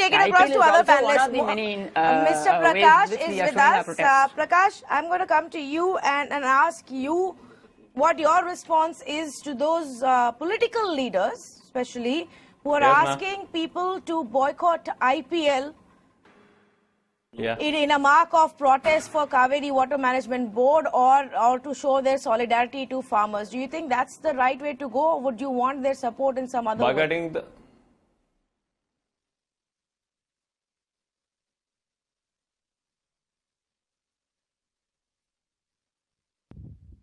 take it across to other panelists. Mr. Prakash is with us. Prakash, I'm going to come to you and ask you what your response is to those political leaders, especially, who are asking people to boycott IPL in a mark of protest for Kaveri Water Management Board or to show their solidarity to farmers. Do you think that's the right way to go, or would you want their support in some other way?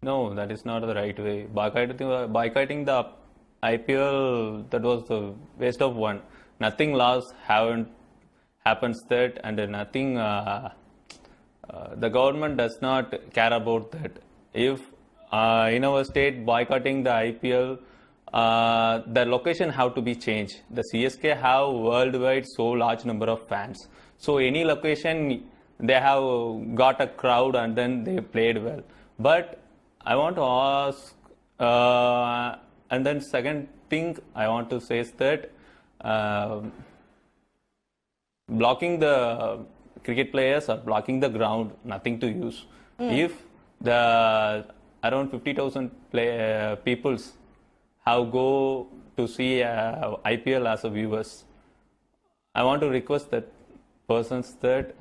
No, that is not the right way. Boycotting the IPL, that was the waste of one. Nothing lost happens that, and nothing. The government does not care about that. If in our state boycotting the IPL, the location have to be changed. The CSK have worldwide so large number of fans. So any location they have got a crowd and then they played well. But I want to ask, and then second thing I want to say is that blocking the cricket players or blocking the ground, nothing to use. If the around 50,000 peoples have go to see IPL as a viewers, I want to request that persons that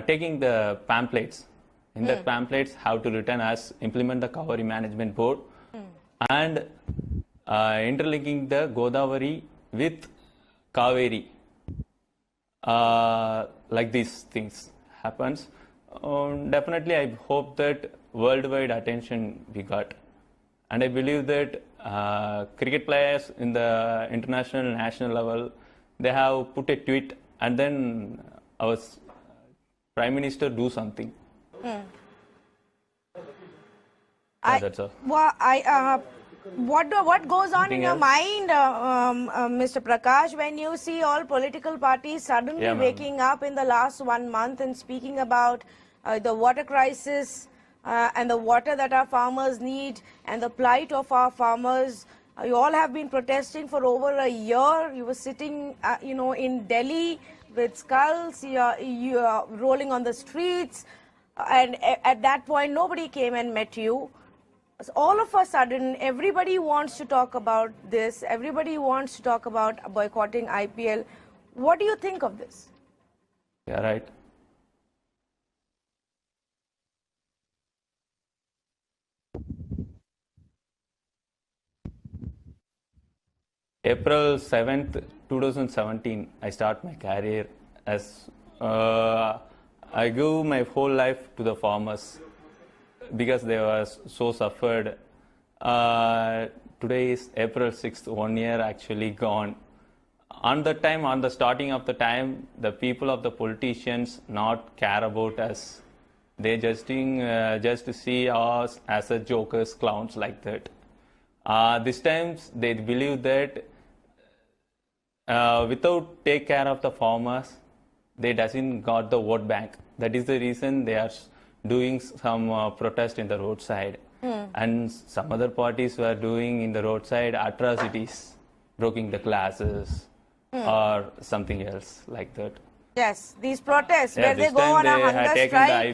taking the pamphlets. In that pamphlets, how to written as implement the Kaveri Management Board and interlinking the Godavari with Kaveri. Like these things happens. Definitely, I hope that worldwide attention we got, and I believe that cricket players in the international, national level, they have put a tweet, and then our Prime Minister do something. That's all. Well, what goes on in your mind, Mr. Prakash, when you see all political parties suddenly waking up in the last 1 month and speaking about the water crisis and the water that our farmers need and the plight of our farmers? You all have been protesting for over a year. You were sitting, in Delhi with skulls. You are rolling on the streets. And at that point, nobody came and met you. All of a sudden, everybody wants to talk about this. Everybody wants to talk about boycotting IPL. What do you think of this? Yeah, right. April 7th, 2017, I start my career as I give my whole life to the farmers because they were so suffered. Today is April 6th, 1 year actually gone. On the time, on the starting of the time, the people of the politicians not care about us. They just see us as a jokers, clowns like that. This times they believe that without take care of the farmers, they doesn't got the vote bank. That is the reason they are doing some protest in the roadside. And some other parties were doing in the roadside atrocities, breaking the glasses or something else like that. Yes, these protests where they go on a hunger strike.